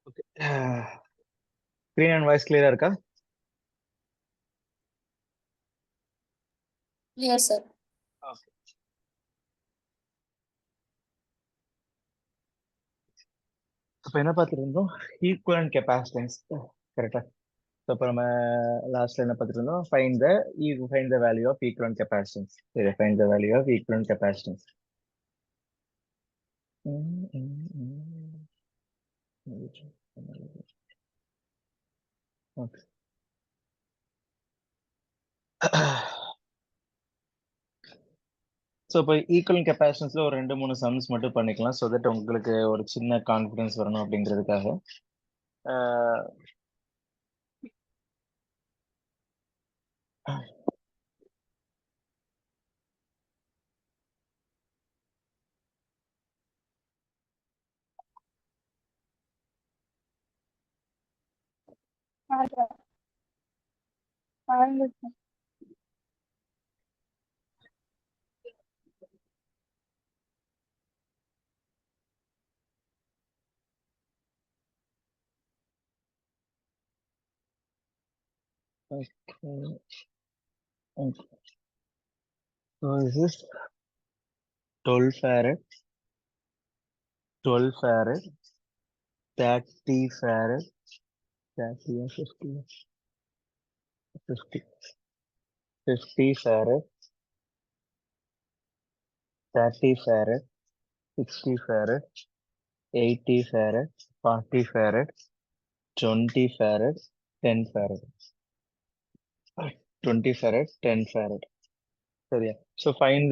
Okay. Screen and voice clear இருக்கா? Yes, sir. Okay. அப்ப என்ன பார்த்துட்டு இருந்தோம்? Equivalent capacitance. கரெக்டா? ஸோ அப்போ நம்ம லாஸ்ட்ல என்ன பார்த்துட்டு இருந்தோம்? Find the value of equivalent capacitance. சரி, find the value of equivalent capacitance. Okay. So இப்போ ஈக்குவல் கெப்பாசிட்டன்ஸ்ல ஒரு 2-3 சம்ஸ் மட்டும் பண்ணிக்கலாம். ஸோ தட் உங்களுக்கு ஒரு சின்ன கான்ஃபிடன்ஸ் வரணும் அப்படிங்கிறதுக்காக. So this is 12 farad, 12 farad, 30 farad, 30 or 50, 50, 50 farad, 30 farad, 60 farad, 80 farad, 40 farad, 20 farad, 10 farad, 20 farad, 10 farad. சரியா? So find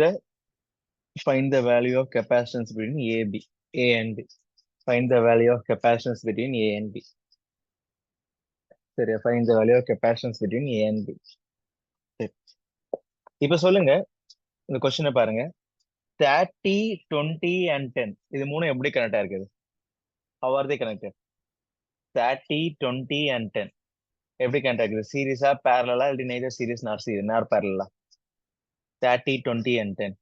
the value of capacitance between A and B. Find the value of capacitance between A and B. சரியா? Find the value of capacitance between A and B. சரி. இப்ப சொல்லுங்க, இந்த கொஸ்டினை பாருங்க. 30, 20 and 10 இது மூணும் எப்படி கனெக்டா இருக்குது? How are they connected? 30, 20 and 10 எப்படி கனெக்ட் ஆகுது? சீரிஸா, பேரலா, இல்லை neither series nor parallel? 30, 20 and 10.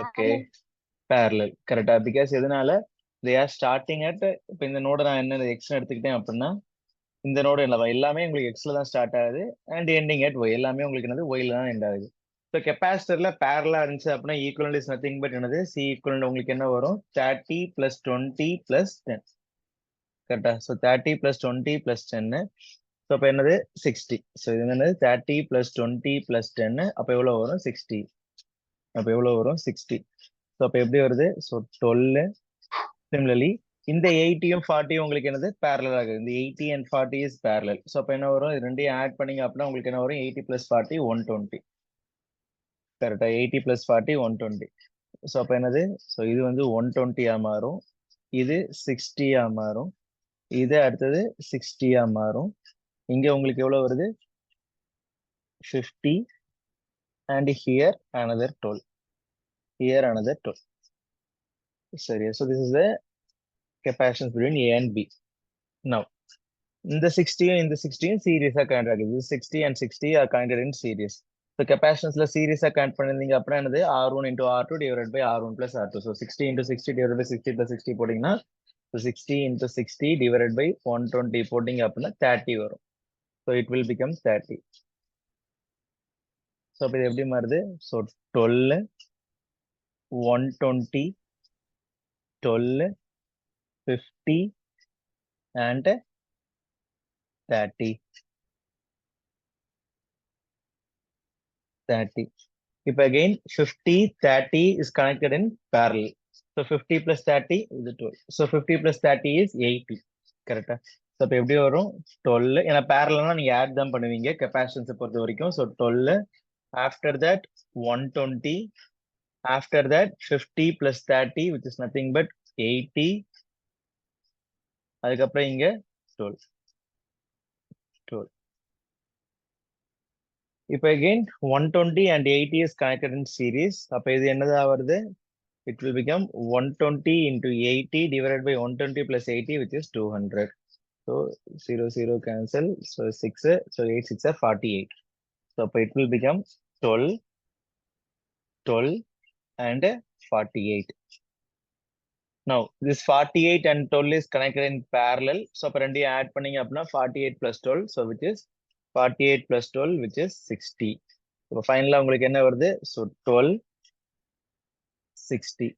Okay, parallel. கரெக்டா? பிகாஸ் எதனால? they are starting at, இப்போ இந்த நோட நான் என்ன எக்ஸ் எடுத்துக்கிட்டேன் அப்படின்னா, இந்த நோடு எல்லாமே உங்களுக்கு எக்ஸ்ல தான் ஸ்டார்ட் ஆகுது அண்ட் எண்டிங் அட் ஒய். எல்லாமே உங்களுக்கு என்னது ஒய்ல தான் எண்ட் ஆகுது. ஸோ கெப்பாசிட்டர்ல பேரலா இருந்துச்சு அப்படின்னா ஈக்குவலண்ட் இஸ் நத்திங் பட் என்னது சி ஈக்குவலண்ட் உங்களுக்கு என்ன வரும்? 30 + 20 + 10. கரெக்டா? ஸோ 30 + 20 + 10. ஸோ அப்போ என்னது 60. ஸோ இது என்னது 30 + 20 + 10. அப்போ எவ்வளோ வரும்? 60. அப்போ எவ்வளோ வரும்? 60. ஸோ அப்போ எப்படி வருது? ஸோ 12. சிமிலர்லி இந்த 80யும் 40யும் உங்களுக்கு என்னது பேரலல் ஆகுது. இந்த 80 and 40 இஸ் பேரலல். ஸோ அப்போ என்ன வரும்? இது ரெண்டையும் ஆட் பண்ணீங்க அப்படின்னா உங்களுக்கு என்ன வரும்? 80 + 40 120. கரெக்டா? 80 + 40 120. ஸோ அப்போ என்னது? ஸோ இது வந்து 120 மாறும், இது 60 மாறும், இது அடுத்தது 60 மாறும். இங்க உங்களுக்கு எவ்வளவு வருது? 50 and here another 12. Here another 12. சரியா? So this is the capacitance between A and B. Now இந்த 60யும் இந்த 60யும் சீரியஸா கனெக்ட் ஆகுது. 60 and 60 are connected in series. So கெப்பாசிட்டன்ஸ்ல சீரியஸா கனெக்ட் பண்ணிருந்தீங்க அப்படின்னா என்னது? R1 × R2 / R1 + R2. So 60 × 60 / 60 + 60 போட்டீங்கன்னா 60 × 60 / 120 போட்டீங்க அப்படின்னா 30 வரும். So it will become 30. So அப்போ இது எப்படி மாறுது? So 12, 120, 12, 50 and 30. 30. If again 50, 30 is connected in parallel. So 50 + 30 is 12. So 50 + 30 is 80. கரெக்டா? ஸோ இப்போ எப்படி வரும்? 12. ஏன்னா பேரலா நீங்க ஆட் தான் பண்ணுவீங்க கெப்பாசிட்டன்ஸை பொறுத்த வரைக்கும். So 12, after that 120, after that 50 + 30 which is nothing but 80. அதுக்கப்புறம் இங்க 12. இப்போ again 120 and 80 is connected in series. அப்போ இது என்னதா வருது? It will become 120 × 80 / 120 + 80 which is 200. So 0, 0 cancel. So 6. So 8, 6 are 48. So it will become 12, 12, and 48. Now this 48 and 12 is connected in parallel. So அப்ப ரெண்டையும் add பண்ணீங்க அப்படின்னா 48 plus 12, so which is 48 plus 12, which is 60. இப்போ ஃபைனலா உங்களுக்கு என்ன வருது? So 12, 60.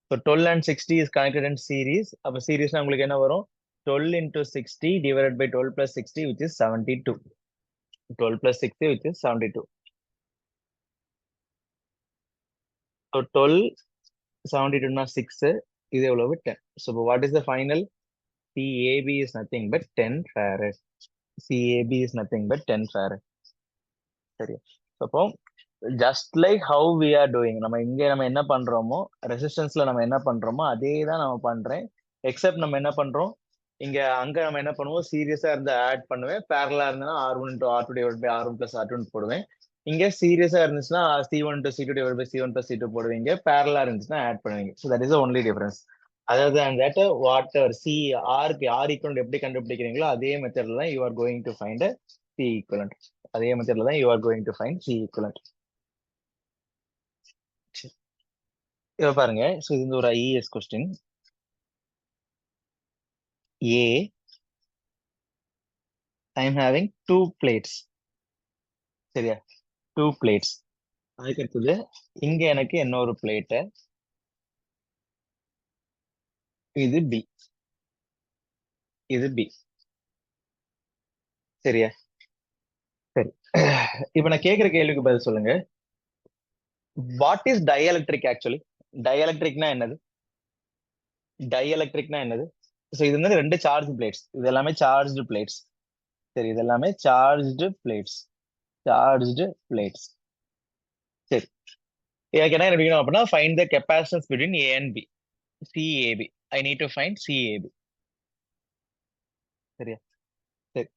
So 12 and 60 is connected in series. அப்ப சீரிஸ்னா உங்களுக்கு என்ன வரும்? 12 into 60 divided by 12 plus 60, which is 72. 12 plus 60, which is 72. So 12, 72 na 6. இது எவ்வளவு? 10. So what is the final? CAB is nothing but 10 farad. CAB is nothing but 10 farad. சரி. அப்போ just like how we are doing, நம்ம இங்க நம்ம என்ன பண்றோமோ ரெசிஸ்டன்ஸ்ல நம்ம என்ன பண்றோமோ அதே தான் நம்ம பண்றேன். எக்ஸப்ட் நம்ம என்ன பண்றோம், இங்க அங்க நம்ம என்ன பண்ணுவோம், சீரியஸா இருந்து ஆட் பண்ணுவேன். பேரலா இருந்தா R1 into R2 divided by R1 plus R2 போடுவேன். இங்க சீரியஸா இருந்துச்சுன்னா C1 into C2 divided by C1 plus C2 போடுவீங்க. பேரலா இருந்துச்சுன்னா ஆட் பண்ணுவீங்க. So that is only difference. அதாவது அந்த வாட் சி ஆருக்கு ஆர் ஈக்குவல் எப்படி கண்டுபிடிக்கிறீங்களோ அதே மெத்தட்ல தான் you are going to find C equivalent. அதே மெத்தட்ல தான் you are going to find C equivalent. இப்ப பாருங்க, ஸோ இது ஒரு IAS question. Uh I am having 2 plates. சரியா? 2 பிளேட்ஸ். அதுக்கு அடுத்தது இங்க எனக்கு இன்னொரு பிளேட்டு, இது பி, இது பி. சரியா? சரி. இப்ப நான் கேக்குற கேள்விக்கு பதில் சொல்லுங்க. What is dielectric actually? டயஎலக்ட்ரிக்னா என்னது? டயஎலக்ட்ரிக்னா என்னது? ஸோ இது வந்து 2 சார்ஜ் பிளேட்ஸ். இது எல்லாமே சார்ஜ்டு பிளேட்ஸ். சரி, இது எல்லாமே சார்ஜ்டு பிளேட்ஸ். Charged plates. சரி, எனக்கு என்ன கண்டுபிடிக்கணும் அப்படின்னா find the capacitance between A and B. CAB. I need to find CAB. சரியா? சரி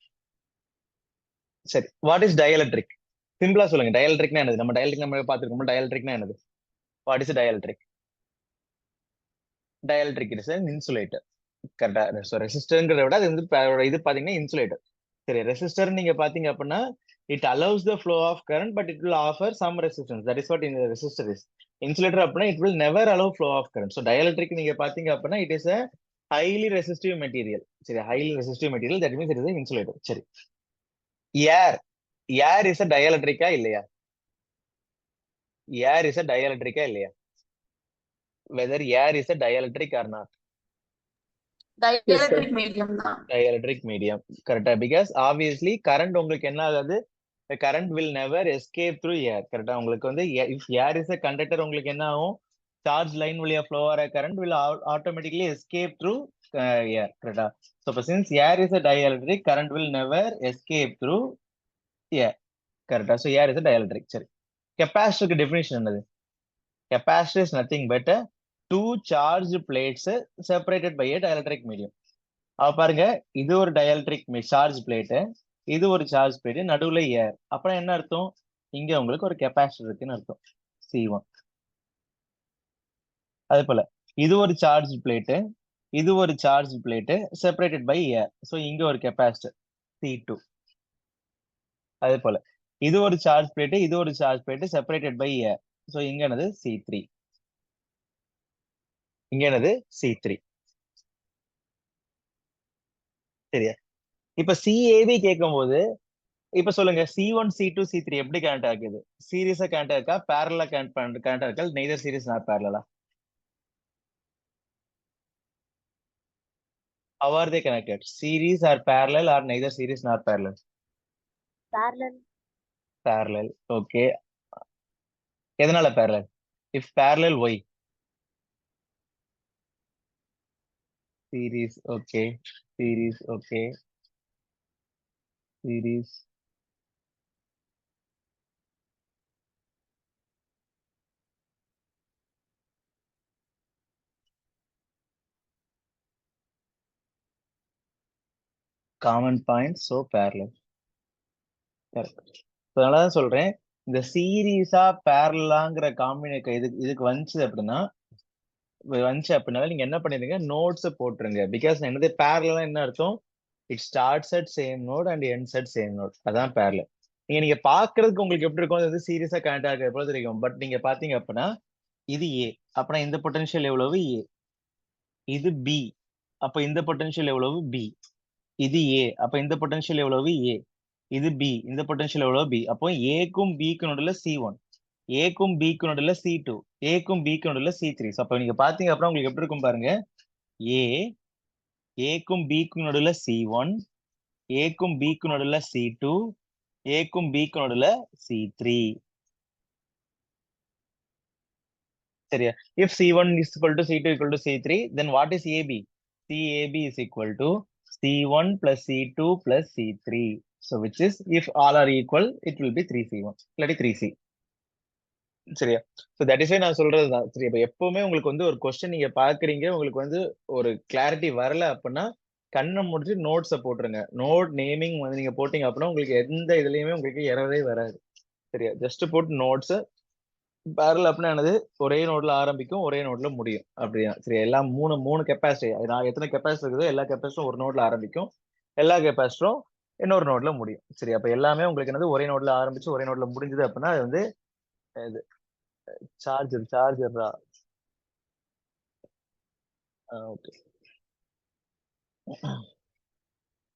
சரி. What is dielectric? சிம்பிளா சொல்லுங்க. டயஎலக்ட்ரிக்னா என்னது? நம்ம டயஎலக்ட்ரிக் நம்ம பார்த்துருக்கோம். டயஎலக்ட்ரிக்னா என்னது? What is dielectric? Dielectric is an insulator. கரெக்டா? ஸோ ரெசிஸ்டர்ங்கிறத விட அது வந்து இது பாத்தீங்கன்னா இன்சுலேட்டர். சரி, ரெசிஸ்டர் நீங்க பாத்தீங்க அப்படின்னா it allows the flow of current but it will offer some resistance. That is what இந்த ரெசிஸ்டர் இஸ். இன்சுலேட்டர் அப்படின்னா it will never allow flow of current. So dielectric நீங்க பாத்தீங்க அப்படின்னா it is a highly resistive material. சரி, highly resistive material, that means it is insulator. சரி, air, air is a டயஎலக்ட்ரிக்கா இல்லையா? ஏர் is a டயஎலக்ட்ரிக்கா இல்லையா? Whether air is a dielectric or not? Dielectric medium தான். Dielectric medium. கரெக்டா? Because obviously current உங்களுக்கு என்ன ஆகாது, current will never escape through air. கரெக்டா? உங்களுக்கு வந்து if air is a conductor, உங்களுக்கு என்ன ஆகும், சார்ஜ் லைன் வழியா ஃப்ளோ ஆகிற current will automatically escape through air. கரெக்டா? ஸோ இப்போ since air is a dielectric, current will never escape through air. கரெக்டா? So air is a டயஎலக்ட்ரிக். சரி, கெப்பாசிட்டருக்கு டெஃபினிஷன் என்னது? Capacitor is nothing but two charged plates separated by a dielectric medium. அப்ப பாருங்க, இது ஒரு டயஎலக்ட்ரிக் சார்ஜ் பிளேட், இது ஒரு சார்ஜ் பிளேட், நடுவுல ஏர். அப்புறம் என்ன அர்த்தம்? இங்க உங்களுக்கு ஒரு கெப்பாசிட்டர் இருக்குன்னு அர்த்தம், C1. அதே போல இது ஒரு சார்ஜ் பிளேட், இது ஒரு charge plate separated by air. So இங்க ஒரு கெப்பாசிட்டர் C2. அதே போல இது ஒரு சார்ஜ் பிளேட், இது ஒரு charge plate separated by air. So இங்க என்னது? C3. இங்க என்னது? C3. சரியா? இப்ப CAB கேட்கும் போது இப்ப சொல்லுங்க, C1 C2 C3 எப்படி கனெக்ட் ஆகுது? சீரியஸா கனெக்ட் ஆயிருக்கா, பேரலா கனெக்ட் ஆயிருக்கா? நெய்தர் சீரியஸ் நாட் பேரலா? How are they connected? Series or parallel or neither series nor parallel? Parallel. Parallel. Okay. எதனால parallel? If parallel, why? Series. Okay. Series. Okay. Series. Common point, so parallel. Correct. அதனாலதான் சொல்றேன், இந்த சீரீஸா பேரலாங்கிற combination இதுக்கு வந்துச்சு அப்படின்னா நீங்க என்ன பண்ணிருங்க, நோட்ஸ் போட்டுருங்க. பிகாஸ் என்னது பேரலா என்ன அர்த்தம்? It starts at same node and ends at same node. அதான் பேரலல். நீங்க பாக்குறதுக்கு உங்களுக்கு எப்படி இருக்கும், அது சீரியஸா கனெக்ட் ஆகிற போல தெரியும். பட் நீங்க பாத்தீங்க அப்படின்னா இது A. அப்பனா இந்த பொட்டன்ஷியல் எவ்வளவு A. இது B. அப்ப இந்த பொட்டன்ஷியல் எவ்வளவு B. இது A. அப்ப இந்த பொட்டன்ஷியல் எவ்வளவு A. இது B. இந்த பொட்டன்ஷியல் எவ்வளவு B. அப்போ Aக்கும் Bக்கும் நடுவுல C1, Aக்கும் Bக்கும் நடுவுல C2, Aக்கும் Bக்கும் நடுவுல C3. அப்ப நீங்க பாத்தீங்க அப்புறம் உங்களுக்கு எப்படி இருக்கும் பாருங்க. Aக்கும் Bக்கும் நடுவுல C1, Aக்கும் Bக்கும் நடுவுல C2, Aக்கும் Bக்கும் நடுவுல C3. சரியா? If C1 is equal to C2 equal to C3, then what is AB? CAB is equal to C1 plus C2 plus C3. So which is, if all are equal, it will be 3C1, இல்லாட்டி 3C. சரியா? So that is why நான் சொல்றதுதான். சரி, இப்ப எப்பவுமே உங்களுக்கு வந்து ஒரு கொஸ்டின் நீங்க பாக்குறீங்க, உங்களுக்கு வந்து ஒரு கிளாரிட்டி வரல அப்படின்னா கண்ணை முடிச்சு நோட்ஸை போட்டுருங்க. நோட் நேமிங் வந்து நீங்க போட்டீங்க அப்படின்னா உங்களுக்கு எந்த இதுலயுமே உங்களுக்கு எரரே வராது. சரியா? ஜஸ்ட் போட்டு நோட்ஸ் பேரல் அப்படின்னா என்னது, ஒரே நோட்ல ஆரம்பிக்கும், ஒரே நோட்ல முடியும். அப்படியா? சரி, எல்லாம் மூணு கெப்பாசிட்டி. நான் எத்தனை கெப்பாசிட்டி இருக்குதோ எல்லா கெப்பாசிட்டரும் ஒரு நோட்ல ஆரம்பிக்கும், எல்லா கெப்பாசிட்டரும் இன்னொரு நோட்ல முடியும். சரி, அப்ப எல்லாமே உங்களுக்கு என்னது ஒரே நோட்ல ஆரம்பிச்சு ஒரே நோட்ல முடிஞ்சது அப்படின்னா அது வந்து இது சார்ஜர். ஓகே,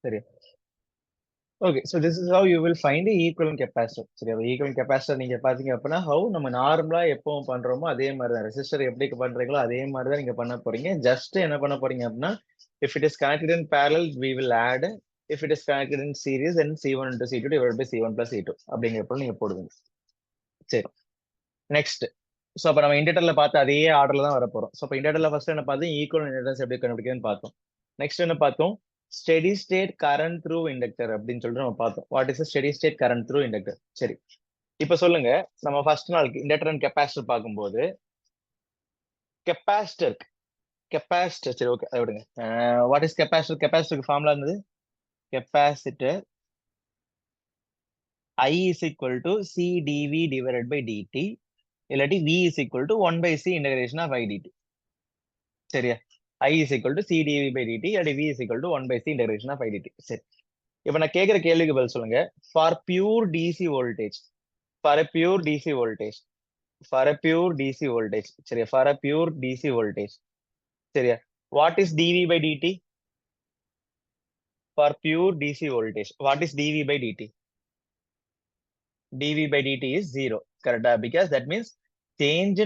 சரி. Okay, so this is how you will find equivalent capacitor. சரி, அப்போ ஈக்குவலன்ட் கெப்பாசிட்டர் நீங்க பாத்தீங்க அப்படின்னா ஹவு நம்ம நார்மலா எப்பவும் பண்றோமோ அதே மாதிரி தான். ரெசிஸ்டர் எப்படி பண்றீங்களோ அதே மாதிரி தான் நீங்க பண்ண போறீங்க. ஜஸ்ட் என்ன பண்ண போறீங்க அப்படின்னா, if it is connected in parallel we will add, if it is connected in series then C1 into C2 divided by C1 plus C2 அப்படிங்கிறப்ப நீங்க போடுவீங்க. சரி, நெக்ஸ்ட். ஸோ அப்போ நம்ம இண்டக்டர்ல பார்த்து அதே ஆர்டர்ல தான் வர போறோம். ஸோ அப்போ இண்டக்டர்ல ஃபர்ஸ்ட் என்ன பார்த்தோம், ஈக்குவல் இண்டக்டன்ஸ் எப்படி கண்டுபிடிக்கிறதுன்னு பார்த்தோம். நெக்ஸ்ட் என்ன பார்த்தோம், steady state current through inductor அப்படின்னு சொல்லிட்டு நம்ம பார்த்தோம். What is steady state current through inductor? சரி, இப்ப சொல்லுங்க, நம்ம ஃபர்ஸ்ட் நாளுக்கு இண்டக்டர் அண்ட் கெப்பாசிட்டர் பார்க்கும்போது கெப்பாசிட்டர் சரி ஓகே அதை விடுங்க. What is capacitor? கெப்பாசிட்டருக்கு ஃபார்முலா இருந்தது, capacitor I is equal to CdV divided by dt, இல்லாட்டி V is equal to 1 by C integration of I dt. சரியா? I is equal to CdV by dt, இல்லாட்டி V is equal to 1 by C integration of I dt. சரி, இப்ப நான் கேட்கிற கேள்விக்கு பதில் சொல்லுங்க. For pure DC voltage, for pure DC voltage, for pure DC voltage, சரியா? ஃபார் பியூர் டிசி வோல்டேஜ், சரியா? What is dV by dt? For pure DC voltage what is dV by dt? dV by dt is 0, correct? Because that means change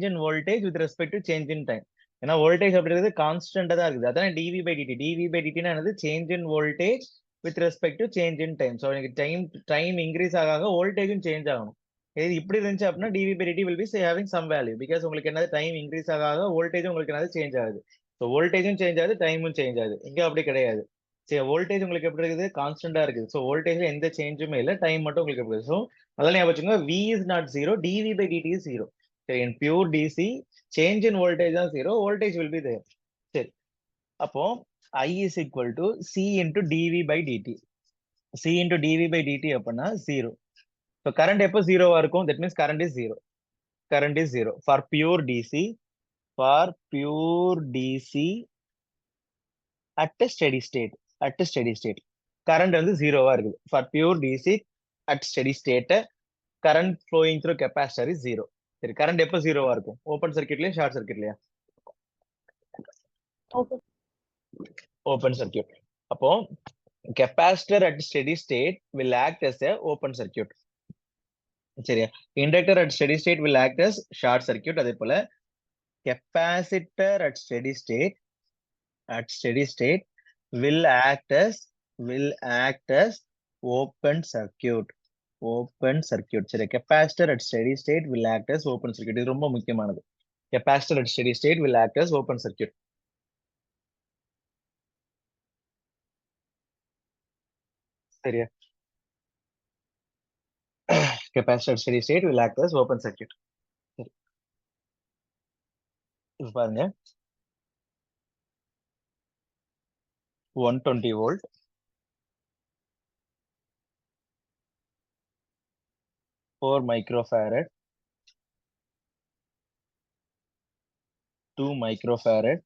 in voltage with respect to change in time. ஏன்னா voltage அப்படிங்கிறது கான்ஸ்டன்டா தான் இருக்குது. அதான் dV by dt. dV by dt னா என்னது, change in voltage with respect to change in time. So எனக்கு time increase ஆக வோல்டேஜும் change ஆகணும். இது இப்படி இருந்துச்சு அப்படின்னா dV by dt will be having some value, because உங்களுக்கு என்னது டைம் இன்க்ரீஸ் ஆக வோல்டேஜும் உங்களுக்கு என்னது சேஞ்ச் ஆகுது. ஸோ வோல்டேஜும் சேஞ்ச் ஆகுது, டைமும் சேஞ்ச் ஆகுது. இங்க அப்படி கிடையாது. சரி, வோல்டேஜ் உங்களுக்கு எப்படி இருக்குது, கான்ஸ்டன்டா இருக்குது. ஸோ வோல்டேஜ்ல எந்த சேஞ்சுமே இல்லை, டைம் மட்டும் உங்களுக்கு எப்படி. ஸோ அதெல்லாம் ஞாபகம் வச்சுக்கோங்க, V is not 0, dV by dt is 0. சரி, in pure DC change in voltage தான் 0, voltage will be there. சரி, அப்போ I is equal to C into dV by dt. C into dV by dt அப்படின்னா 0. So current எப்போ 0வா இருக்கும், that means current is 0. Current is 0 for pure DC, for pure DC at a steady state. At a steady state current வந்து 0வா இருக்குது. For pure DC at steady state current flowing through capacitor is 0. சரி, current எப்போ 0வா இருக்கும், open சர்க்யூட்லயா short சர்க்யூட்லயா? Open. Open circuit. அப்போ capacitor at steady state will act as a open circuit. சரியா? inductor at steady state will act as short circuit. அதே போல capacitor at steady state will act as open circuit. சரி, capacitor at steady state will act as open circuit. இது ரொம்ப முக்கியமானது. capacitor at steady state will act as open circuit. சரியா? capacitor at steady state will act as open circuit. சரி, இப்ப பாருங்க, 120 volt, 4 microfarad, 2 microfarad,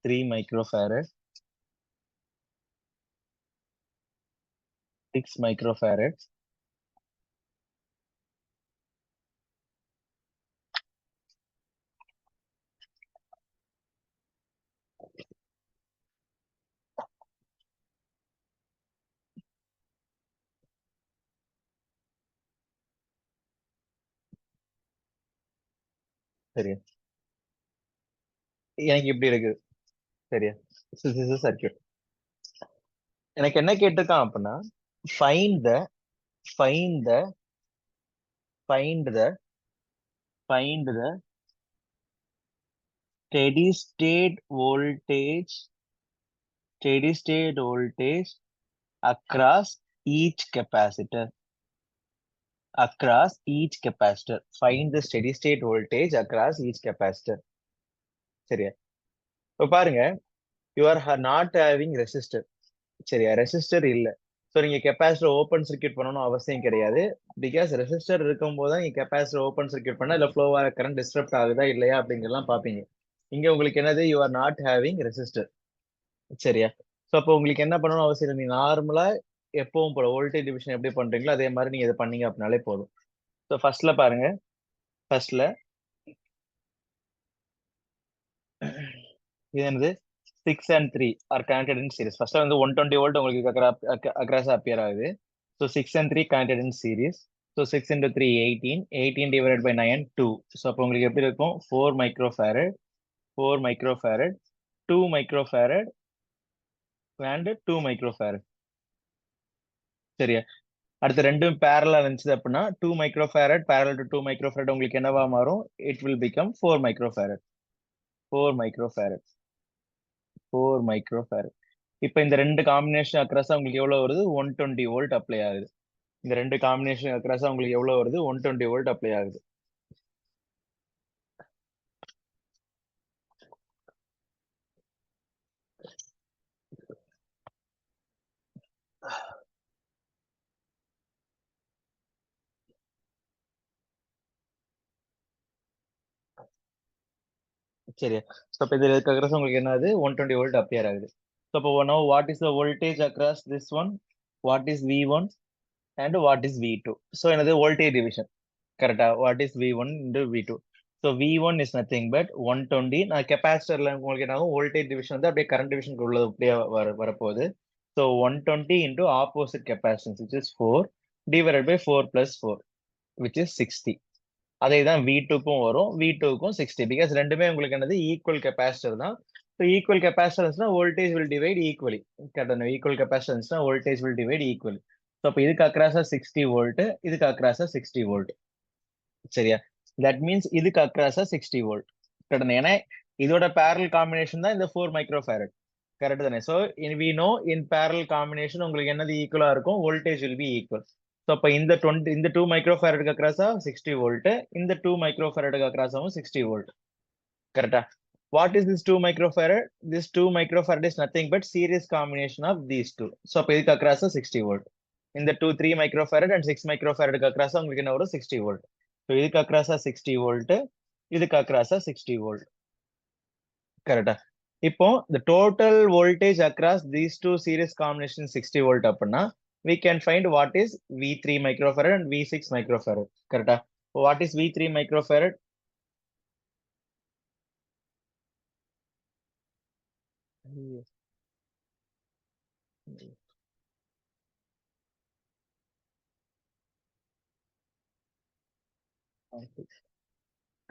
3 microfarad, 6 microfarad, சரியா? எனக்கு இப்படி இருக்கு. சரியா? சர்க்கியூட். எனக்கு என்ன கேட்டிருக்கான் அப்படின்னா, find the find the find the find the steady state voltage steady state voltage across each capacitor. Across each capacitor. Find the steady state voltage across each capacitor. சரியா? இப்ப பாருங்க, you are not having resistor. சரியா? Resistor இல்ல. So நீங்க capacitor open circuit பண்ணணும் அவசியம் கிடையாது. Because resistor இருக்கும்போது தான் நீங்க கெப்பாசிட்டர் ஓப்பன் சர்க்யூட் பண்ணா இல்ல ஃப்ளோ ஆகிற கரண்ட் டிஸ்டர்ப்ட் ஆகுதா இல்லையா அப்படிங்கறதெல்லாம் பாப்பீங்க. இங்க உங்களுக்கு என்னது, you are not having resistor. சரியா? ஸோ அப்போ உங்களுக்கு என்ன பண்ணணும் அவசியம் இல்லை. நீங்க நார்மலா எப்பவும் போல வோல்டேஜ் டிவிஷன் எப்படி பண்றீங்களோ அதே மாதிரி நீங்க இதை பண்ணீங்க அப்படின்னாலே போதும். ஸோ ஃபர்ஸ்ட்ல பாருங்க, ஃபர்ஸ்ட்ல இது என்னது, 6 and 3 R connected in series. ஃபர்ஸ்ட்ல வந்து 120 வோல்ட் உங்களுக்கு அக்ராஸ் அப்பியர் ஆகுது. So 6 and 3 connected in series. So 6 into 3 18, 18 divided by 9 2. So அப்போ உங்களுக்கு எப்படி இருக்கும், 4 microfarad 4 microfarad 2 microfarad and 2 microfarad. சரியா? அடுத்து ரெண்டும் பேரலா இருந்துச்சு அப்படின்னா 2 மைக்ரோஃபேரட் பேரல் டு 2 மைக்ரோஃபேரட் உங்களுக்கு என்னவா மாறும், it will become 4 microfarad 4 microfarad 4 microfarad. இப்போ இந்த ரெண்டு காம்பினேஷன் அக்ராஸா உங்களுக்கு எவ்வளவு வருது, 120 வோல்ட் அப்ளை ஆகுது. இந்த ரெண்டு காம்பினேஷன் அக்ராஸா உங்களுக்கு எவ்வளவு வருது, 120 வோல்ட் அப்ளை ஆகுது. சரியா? ஸோ இப்போ இதில் இருக்க அக்ராஸ் உங்களுக்கு என்னது, 120 வோல்ட் அப்பியர் ஆகுது. ஸோ இப்போ know what is the voltage across this one, what is V1 and what is V2. So என்னது வோல்டேஜ் டிவிஷன். கரெக்டா? What is V1 into V2. So V1 is nothing but 120. நான் கெப்பாசிட்டர்ல உங்களுக்கு என்ன ஆகும், voltage division வந்து அப்படியே current டிவிஷனுக்கு உள்ளது அப்படியே வரப்போகுது. So 120 into opposite capacitance which is 4 divided by 4 plus 4 which is 60. அதே தான் V2க்கும் வரும், V2க்கும் 60. பிகாஸ் ரெண்டுமே உங்களுக்கு என்னது ஈக்குவல் கெப்பாசிட்டர் தான். ஸோ ஈக்குவல் கெப்பாசிட்டன்ஸ்னா வோல்டேஜ் வில் டிவைட் ஈக்குவலி. கரெக்டாக? ஈக்குவல் கெப்பாசிட்டன்ஸ்னா voltage will divide equally. So அப்போ இதுக்கு அக்ராஸா 60 வோல்ட், இதுக்கு அக்ராஸா 60 வோல்ட். சரியா? தட் மீன்ஸ் இதுக்கு அக்ராஸா 60 வோல்ட். கரெக்ட்? ஏன்னா இதோட பேரல் காம்பினேஷன் தான் இந்த 4 மைக்ரோஃபேரட். கரெக்ட் தானே? So we know in parallel combination உங்களுக்கு என்னது ஈக்குவலா இருக்கும், voltage will be equal. So அப்போ இந்த 2 மைக்ரோஃபேரடுக்கு அக்ராஸா 60 வோல்ட், இந்த 2 மைக்ரோஃபேரடுக்கு அக்ராஸாவும் 60 வோல்ட். கரெக்டா? What is this 2 microfarad? This 2 microfarad is nothing but series combination of these two. So அப்போ இதுக்கு அக்ராஸா 60 வோல்ட். இந்த 3 மைக்ரோஃபேரட் அண்ட் 6 மைக்ரோஃபேரடுக்கு அக்ராஸா உங்களுக்கு என்ன வரும், 60 வோல்ட். ஸோ இதுக்கு அக்ராஸா 60 வோல்ட், இதுக்கு அக்ராஸா 60 வோல்ட். கரெக்டா? இப்போ the total voltage across these two series combination 60 volt அப்படின்னா we can find what is V3 microfarad and V6 microfarad. கரெக்டா? what is V3 microfarad?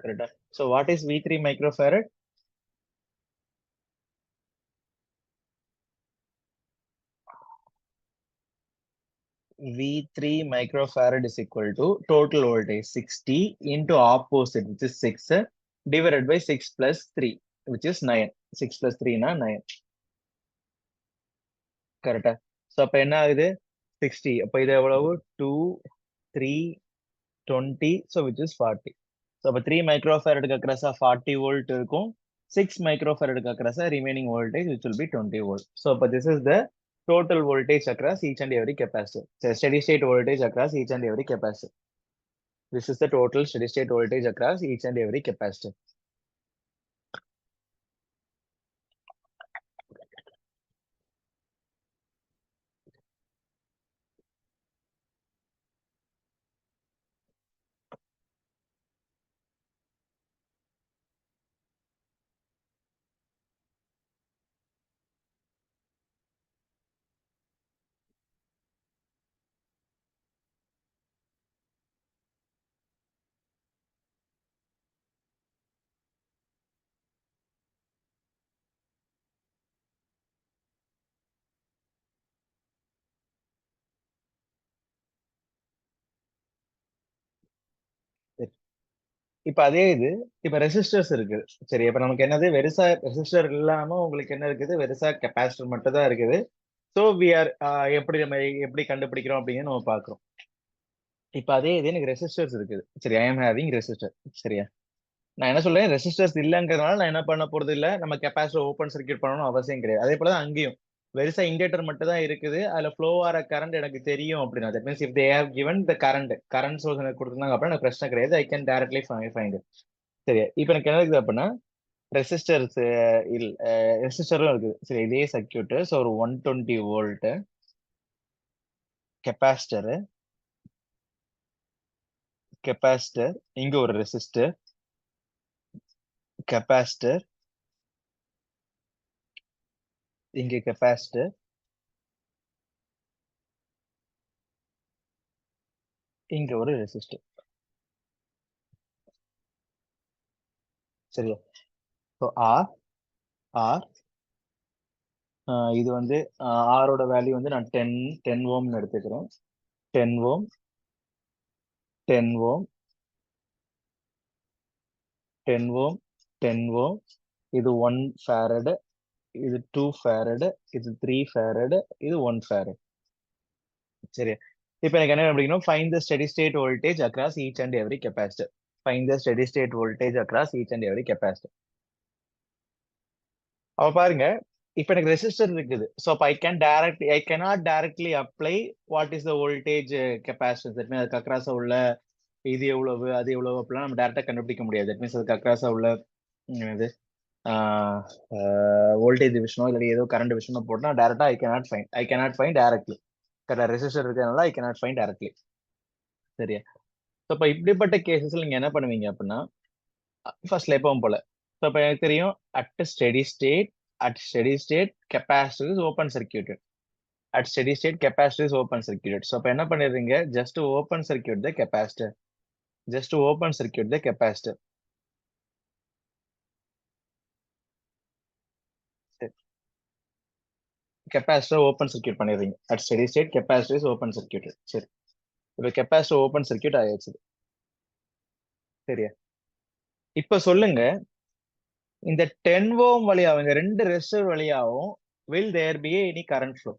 கரெக்டா? so what is V3 microfarad? V3 microfarad is equal to total voltage 60 into opposite which is 6 divided by 6 plus 3 which is 9. 6 plus 3 na 9. கரெக்டா? So அப்போ என்ன ஆகுது, 60. அப்போ இது எவ்வளவு, 2 3 20, so which is 40. So அப்போ 3 மைக்ரோஃபேரடுக்கு அக்ராஸா 40 volt இருக்கும், 6 மைக்ரோஃபேரடுக்கு அக்ராஸா remaining voltage which will be 20 volt. So அப்போ this is the total voltage across each and every capacitor. So steady state voltage across each and every capacitor. This is the total steady state voltage across each and every capacitor. இப்ப அதே இது இப்ப resistors இருக்கு. சரி, இப்ப நமக்கு என்னது வெறுசா resistor இல்லாம உங்களுக்கு என்ன இருக்குது, வெறுசா கெப்பாசிட்டர் மட்டும் தான் இருக்குது. ஸோ வி ஆர் எப்படி நம்ம எப்படி கண்டுபிடிக்கிறோம் அப்படின்னு நம்ம பார்க்கிறோம். இப்ப அதே இது எனக்கு ரெசிஸ்டர்ஸ் இருக்குது. சரி, ஐ எம் ஹேவிங் ரெசிஸ்டர். சரியா, நான் என்ன சொல்றேன், ரெசிஸ்டர்ஸ் இல்லங்கிறதுனால நான் என்ன பண்ண போறது இல்ல, நம்ம கெப்பாசிட்டர் ஓபன் சர்க்யூட் பண்ணணும் அவசியம் கிடையாது. அதே போல தான் அங்கேயும் வெறுசா இண்டக்டர் மட்டும் தான் இருக்குது, அதுல ஃப்ளோ ஆற கரண்ட் எனக்கு தெரியும் அப்படின்னா, that means if they have given the current source எனக்கு கொடுத்துருந்தாங்க அப்படின்னா எனக்கு பிரச்சனை கிடையாது. I can directly find it. சரியா, இப்போ எனக்கு என்ன இருக்குது அப்படின்னா ரெசிஸ்டர்ஸ் இல் ரெசிஸ்டரும் இருக்குது. சரி, இதே சர்க்யூட். ஸோ ஒரு 120 வோல்ட் கெப்பாசிட்டர், கெப்பாசிட்டர் இங்க ஒரு ரெசிஸ்டர், கெப்பாசிட்டர் இங்க கெப்பாசிட்டர், இங்க ஒரு ரெசிஸ்டர். சரியா, ஸோ ஆர் இது வந்து ஆரோட வேல்யூ வந்து நான் 10 ஓம்னு எடுத்துக்கிறேன். 10 ஓம் 10 ஓம் 10 ஓம் 10 ஓம். இது 1 ஃபாரட், இது 2 ஃபாரட், இது 3 ஃபாரட், இது 1 ஃபாரட். சரி, இப்போ எனக்கு என்ன அப்படின்னா find the steady state voltage across each and every capacitor. Find the steady state voltage across each and every capacitor. அப்ப பாருங்க, இப்போ எனக்கு ரெசிஸ்டர் இருக்குது. ஸோ அப்போ I cannot directly apply what is the voltage capacitance. That means அதுக்கு அக்ராஸா உள்ள இது எவ்வளவு அது எவ்வளவு அப்படிலாம் நம்ம டேரக்டா கண்டுபிடிக்க முடியாது. தட் மீன்ஸ் அதுக்கு அக்ராஸா உள்ள இது வோல்டேஜ் டிவிஷனோ இல்லை ஏதோ கரண்ட் டிவிஷனோ போட்டா டேரக்டா ஐ கேனாட் ஃபைண்ட் டைரக்ட்லி. கரெக்டா, ரெசிஸ்டர் இருக்கிறதுனால ஐ கேனாட் ஃபைண்ட் டைரக்ட்லி. சரியா, ஸோ இப்போ இப்படிப்பட்ட கேசஸ்ல நீங்க என்ன பண்ணுவீங்க அப்படின்னா ஃபர்ஸ்ட்ல எப்பவும் போல. ஸோ இப்போ எனக்கு தெரியும் at steady state capacitor is open circuited. At steady state capacitor is open circuited. So இப்போ என்ன பண்ணிடுறீங்க, just open circuit the capacitor. Just open circuit the capacitor. Capacitor open circuit பண்ணிடுறீங்க. At steady state capacitor is open circuited. சரி, இப்போ capacitor open circuit ஆயிடுச்சு. சரியா, இப்போ சொல்லுங்க, இந்த 10 ஓம் வழியாவும் இந்த ரெண்டு ரெசிஸ்டர் வழியாவும் will there be any current flow?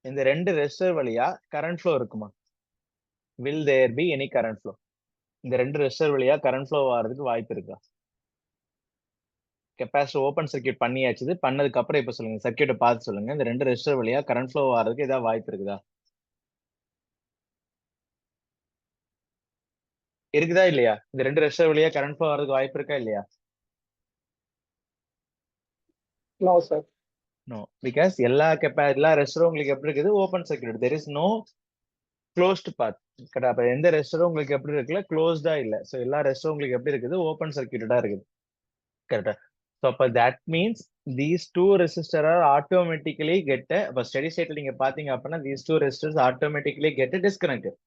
இந்த ரெண்டு ரெசிஸ்டர் வழியா கரண்ட் ஃப்ளோ இருக்குமா? Will there be any current flow? இந்த ரெண்டு ரெசிஸ்டர் வழியா கரண்ட் ஃப்ளோ ஆகிறதுக்கு வாய்ப்பு இருக்கா? கெப்பாசிட்டர் ஓப்பன் சர்க்யூட் பண்ணியாச்சு. பண்ணதுக்கு அப்புறம் இப்ப சொல்லுங்க, சர்க்யூட்டை பார்த்து சொல்லுங்க, இந்த ரெண்டு ரெசிஸ்டர் வழியா கரண்ட் ஃப்ளோ ஆகிறதுக்கு ஏதாவது வாய்ப்பு இருக்குதா? இருக்குதா இல்லையா? இந்த ரெண்டு ரெசிஸ்டர் வழியா கரண்ட் ஃப்ளோ ஆகிறதுக்கு வாய்ப்பு இருக்கா இல்லையா? No, sir. நோ, பிகாஸ் எல்லா ரெசிஸ்டரும் உங்களுக்கு எப்படி இருக்குது, open circuit. There is no closed path. கரெக்டா, அப்ப எந்த ரெசிஸ்டரும் உங்களுக்கு எப்படி இருக்குல்ல, க்ளோஸ்டா இல்ல. ஸோ எல்லா ரெசிஸ்டரும் உங்களுக்கு எப்படி இருக்குது, ஓப்பன் சர்க்யூட்டடா இருக்குது. கரெக்டா, ஸோ அப்ப that means these two resistor are automatically get அப்ப ஸ்டெடி ஸ்டேட்ல நீங்க பாத்தீங்க அப்படின்னா these two resistors automatically get disconnected.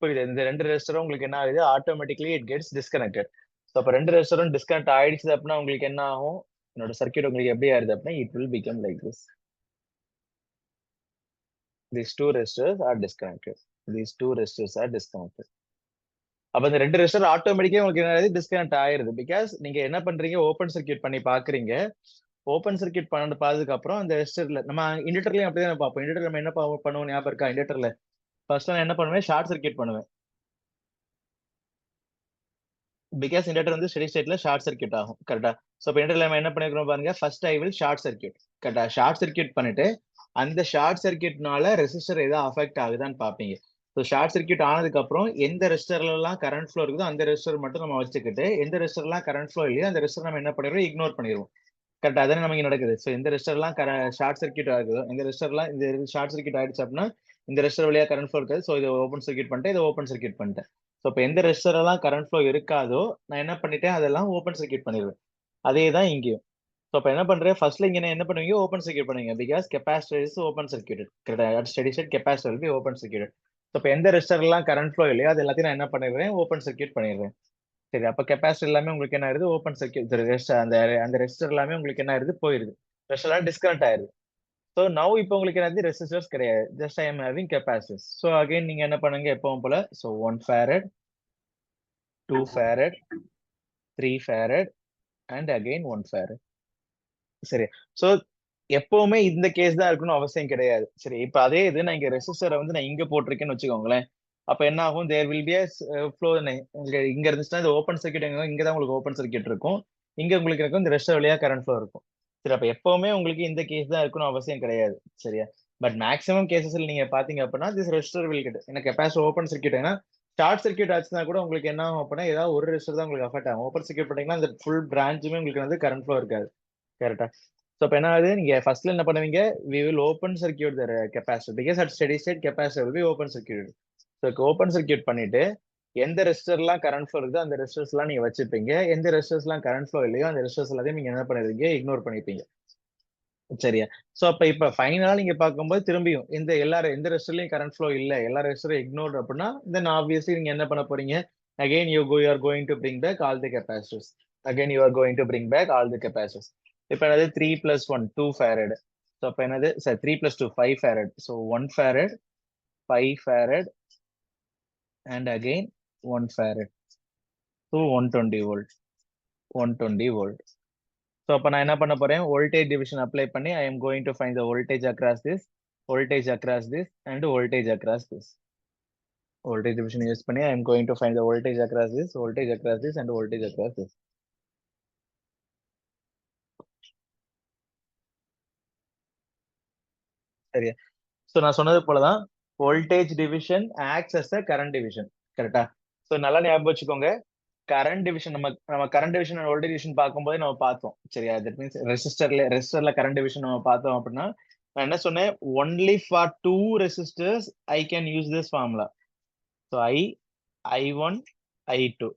புரியுது, இந்த ரெண்டு ரெசிஸ்டரும் உங்களுக்கு என்ன ஆகுது, automatically it gets disconnected. So அப்ப ரெண்டு ரெசிஸ்டரும் டிஸ்கனெக்ட் ஆயிடுச்சு அப்படின்னா உங்களுக்கு என்ன ஆகும், என்னோட சர்க்யூட் உங்களுக்கு எப்படி ஆயிருது அப்படின்னா it will become like this. These two resistors are disconnected. These two resistors are disconnected. அப்ப இந்த ரெண்டு ரெசிஸ்டர் ஆட்டோமேட்டிக்கா உங்களுக்கு என்ன டிஸ்கனெக்ட் ஆயிருது. பிகாஸ் நீங்க என்ன பண்றீங்க, ஓப்பன் சர்க்யூட் பண்ணி பாக்குறீங்க. ஓப்பன் சர்க்யூட் பார்த்ததுக்கு அப்புறம் அந்த ரெசிஸ்டர்ல நம்ம இண்டக்டர்லயும் அப்படிதான் பார்ப்போம். இண்டக்டர் நம்ம என்ன பண்ணுவோம் ஞாபகம் இருக்கா? இண்டக்டர்ல ஃபர்ஸ்ட் நான் என்ன பண்ணுவேன், ஷார்ட் சர்க்யூட் பண்ணுவேன். பிகாஸ் இண்டக்டர் வந்து ஸ்டெடி ஸ்டேட்ல ஷார்ட் சர்க்யூட் ஆகும். கரெக்டா, ஸோ இப்போ இண்டக்டர்ல நம்ம என்ன பண்ணிருக்கோம் பாருங்க, first I will short circuit. கரெக்டா, ஷார்ட் சர்க்யூட் பண்ணிட்டு அந்த ஷார்ட் சர்க்யூட்னால ரெசிஸ்டர் ஏதாவது அஃபெக்ட் ஆகுதான்னு பாப்பீங்க. ஸோ ஷார்ட் சர்க்யூட் ஆனதுக்கு அப்புறம் எந்த ரெசிஸ்டர்ல எல்லாம் கரண்ட் ஃப்ளோ இருக்குதோ அந்த ரெசிஸ்டர் மட்டும் நம்ம வச்சுக்கிட்டு எந்த ரெசிஸ்டர்லாம் கரண்ட் ஃப்ளோ இல்லையோ அந்த ரெசிஸ்டர் நம்ம என்ன பண்ணிடுவோம், இக்னோர் பண்ணிடுவோம். கரெக்டா, அதானே நமக்கு நடக்குது. ஸோ எந்த ரெசிஸ்டர்லாம் ஷார்ட் சர்க்யூட் ஆகுதோ, இந்த ரெசிஸ்டர்லாம் இந்த ஷார்ட் சர்க்யூட் ஆயிடுச்சு அப்படின்னா இந்த ரெசிஸ்டர் வழியா கரண்ட் ஃப்ளோ இருக்காது. ஸோ இதை ஓப்பன் சர்க்யூட் பண்ணிட்டு இதை ஓப்பன் சர்க்யூட் பண்ணிட்டேன். ஸோ இப்போ எந்த ரெசிஸ்டர் எல்லாம் கரண்ட் ஃப்ளோ இருக்காதோ நான் என்ன பண்ணிட்டேன், அதெல்லாம் ஓப்பன் சர்க்யூட் பண்ணிடுவேன். அதே தான் இங்கேயும். ஸோ இப்போ என்ன பண்றேன், ஃபர்ஸ்ட்ல இங்க என்ன பண்ணுவீங்க, ஓப்பன் சர்க்யூட் பண்ணுவீங்க. Because capacitor is open circuited. கரெக்டா, steady state capacitor will be open circuited. So இப்போ எந்த ரெசிஸ்டர் எல்லாம் கரண்ட் ஃப்ளோ இல்லையோ அது எல்லாத்தையும் நான் என்ன பண்ணிடுறேன், ஓப்பன் சர்க்யூட் பண்ணிடுறேன். சரி, அப்ப கெப்பாசிட்டர் எல்லாமே உங்களுக்கு என்ன ஆயிருது, ஓப்பன் சர்க்யூட். அந்த அந்த ரெசிஸ்டர் எல்லாமே உங்களுக்கு என்ன ஆயிருது, போயிருது. ரெசிஸ்டர் டிஸ்கனெக்ட் ஆயிருது. ஸோ நவ் இப்போ உங்களுக்கு என்னது, ரெசிஸ்டர்ஸ் கிடையாது, just I am having capacitors. So again நீங்க என்ன பண்ணுங்க எப்பவும் போல, so 1 farad 2 farad, 3 farad, and again 1 farad. சரி. சோ எப்பவுமே இந்த கேஸ் தான் இருக்கணும் அவசியம் கிடையாது. சரி, இப்ப அதே இது நான் இங்க ரெசிஸ்டரை வந்து நான் இங்க போட்டிருக்கேன்னு வச்சுக்கோங்களேன். அப்ப என்ன ஆகும்? There will be flow. இங்க இருந்துச்சுன்னா இந்த ஓப்பன் சர்க்கியூட் இங்க தான் உங்களுக்கு ஓப்பன் சர்க்கியூட் இருக்கும். இங்க உங்களுக்கு இருக்கும் இந்த ரெஸ்டர் வழியா கரண்ட் ஃப்ளோ இருக்கும். சரி, அப்ப எப்பவுமே உங்களுக்கு இந்த கேஸ் தான் இருக்கணும் அவசியம் கிடையாது. சரியா? பட் மேக்ஸிமம் கேசஸ்ல நீங்க பாத்தீங்க அப்படின்னா திஸ் ரெஸ்டர் வில் கெட் ஏன்னா கெப்பாசிட்டி ஓப்பன் சர்க்கியூட். ஏன்னா ஷார்ட் சர்க்கியூட் ஆச்சுன்னா கூட உங்களுக்கு என்ன ஆகும் அப்படின்னா ஏதாவது ஒரு ரெஸ்டர் தான் உங்களுக்கு அஃபெக்ட் ஆகும். ஓப்பன் சர்க்கியூட் பண்ணீங்கன்னா அந்த ஃபுல் பிரான்ச்சுமே உங்களுக்கு வந்து கரண்ட் ஃப்ளோ இருக்காது. கரெக்டா? So இப்ப என்ன ஆகுது? நீங்க ஃபர்ஸ்ட்ல என்ன பண்ணுவீங்க? We will open circuit the capacitor because at steady state capacitor will be open circuit. So open circuit பண்ணிட்டு எந்த ரெசிஸ்டர்லாம் கரண்ட் ஃப்ளோ இருக்குதோ அந்த ரெசிஸ்டர்ஸ்லாம் நீங்க வச்சுப்பீங்க. எந்த ரெசிஸ்டர்ஸ்லாம் கரண்ட் ஃப்ளோ இல்லையோ அந்த ரெசிஸ்டர்ஸ் எல்லாத்தையும் நீங்க என்ன பண்ணிடுவீங்க? இக்னோர் பண்ணிப்பீங்க. சரியா? சோ இப்ப ஃபைனலா நீங்க பார்க்கும்போது திரும்பியும் எந்த ரெசிஸ்டர்லயும் கரண்ட் ஃப்ளோ இல்ல, எல்லா ரெசிஸ்டரும் இக்னோர்ட் அப்படின்னா தென் ஆப்வியஸ்லி நீங்க என்ன பண்ண போறீங்க? Again you are going to bring back all the capacitors. Again you are going to bring back all the capacitors. இப்ப என்னது 3 plus 1 2 farad. So அப்ப என்னது? 3 plus 2 5 farad. So 1 farad, 5 farad, and again 1 farad. So 120 volt. 120 volt. So அப்ப நான் என்ன பண்ண போறேன்? Voltage division apply பண்ணி I am going to find the voltage across this, voltage across this, and voltage across this. Voltage division use பண்ணி I am going to find the voltage across this, voltage across this, and voltage across this. சரியா? So நான் சொன்னது போலதான் voltage division acts as a current division. கரெக்டா? So நல்லா ஞாபகம் வச்சுக்கோங்க. Current division நம்ம current division and voltage division பார்க்கும்போது நம்ம பார்த்தோம். சரியா? தட் மீன்ஸ் ரெசிஸ்டர்ல கரண்ட் டிவிஷன் நம்ம பார்த்தோம் அப்படின்னா நான் என்ன சொன்னேன்? Only for 2 resistors I can use this formula. So I1, I2.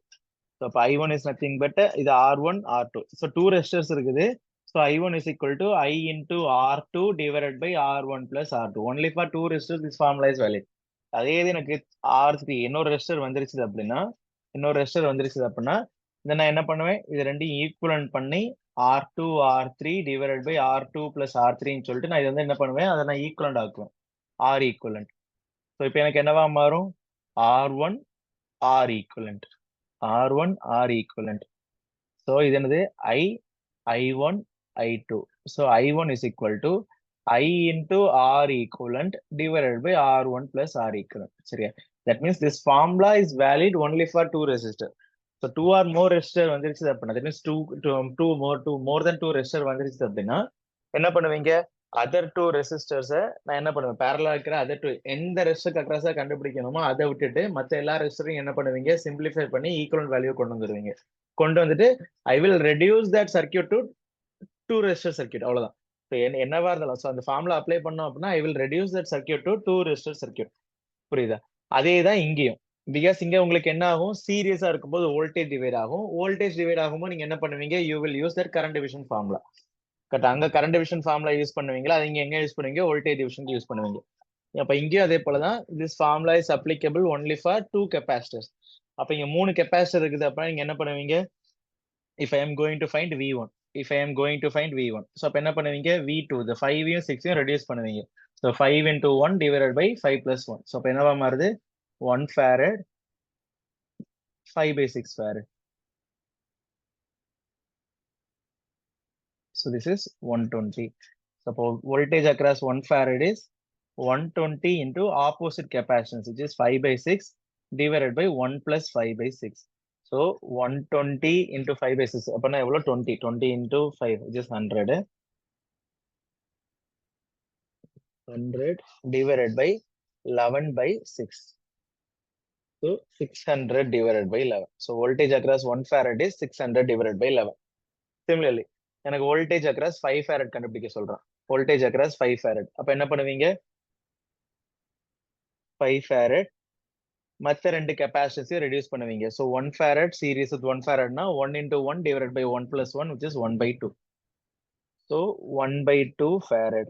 So இப்போ I1 இஸ் நத்திங் பட் இது R1, R2. ஸோ 2 ரெசிஸ்டர்ஸ் இருக்குது. So I1 is equal to I into R2 divided by R1 plus R2. Only for 2 resistors this formula is valid. அதே இது எனக்கு R3 இன்னொரு resistor வந்துருச்சு அப்படின்னா இதை நான் என்ன பண்ணுவேன்? இது ரெண்டையும் ஈக்குவலன்ட் பண்ணி R2 R3 divided by R2 plus R3 ன்னு சொல்லிட்டு நான் இது வந்து என்ன பண்ணுவேன்? அதை நான் ஈக்குவலன்ட் ஆக்குவேன். R equivalent. ஸோ இப்போ எனக்கு என்னவா மாறும்? R1 R equivalent. R1 R equivalent. So இது என்னது? I1 I2. So I1 is equal to I into R equivalent divided by R1 plus R equivalent. சரியா? That means this formula is valid only for 2 resistor. So 2 or more resistor வந்துருச்சு அப்படின்னா that means more than 2 resistor வந்துருச்சு அப்படின்னா என்ன பண்ணுவீங்க? Other 2 ரெசிஸ்டர்ஸ நான் என்ன பண்ணுவேன்? பேரலா இருக்கிற அதர் 2 எந்த ரெசிஸ்டருக்கு அக்ராஸா கண்டுபிடிக்கணுமோ அதை விட்டுட்டு மத்த எல்லா ரெசிஸ்டரையும் என்ன பண்ணுவீங்க? சிம்பிளிஃபை பண்ணி ஈக்குவலன்ட் வேல்யூ கொண்டு வந்துட்டு I will reduce that circuit to 2 resistor circuit. அவ்வளவுதான். என்னவா இருந்தாலும் ஸோ அந்த ஃபார்முலா அப்ளை பண்ணோம் அப்படின்னா I will reduce that circuit to 2 resistor circuit. புரியுதா? அதே தான் இங்கேயும். பிகாஸ் இங்க உங்களுக்கு என்ன ஆகும்? சீரியஸா இருக்கும்போது வோல்டேஜ் டிவைட் ஆகும். வோல்டேஜ் டிவைட் ஆகும்போது நீங்க என்ன பண்ணுவீங்க? You will use that current division formula. Correct. அங்க கரண்ட் டிவிஷன் ஃபார்முலா யூஸ் பண்ணுவீங்களா? அது இங்க எங்க யூஸ் பண்ணுவீங்க? வோல்டேஜ் டிவிஷன் யூஸ் பண்ணுவீங்க. அப்ப இங்கேயும் அதே போலதான் this formula is applicable only for 2 capacitors. அப்ப இங்க 3 கெப்பாசிட்டர் இருக்குது அப்படின்னா நீங்க என்ன பண்ணுவீங்க? if I am going to find V1. So அப்ப என்ன பண்ணுவீங்க? V2 the 5யும் 6யும் reduce பண்ணுவீங்க. So 5 into 1 divided by 5 plus 1. So அப்ப என்னவா மாறுது? 1 farad 5 by 6 farad. So this is 120. Suppose voltage across 1 farad is 120 into opposite capacitance, which is 5 by 6 divided by 1 plus 5 by 6. So 120 into 5 by 6. அப்பனா எவ்வளவு? 20 into 5, which is 100 divided by 11 by 6. So 600 divided by 11. So voltage across 1 farad is 600 divided by 11. Similarly, எனக்கு voltage across 5 farad கண்டுபிடிக்க சொல்றான். voltage across 5 farad. அப்ப என்ன பண்ணுவீங்க? 5 farad மற்ற ரெண்டு கெப்பாசிட்டன்ஸையும் ரெடியூஸ் பண்ணுவீங்க. So 1 farad series with 1 faradனா 1 into 1 divided by 1 plus 1, which is 1 by 2. So 1 by 2 farad.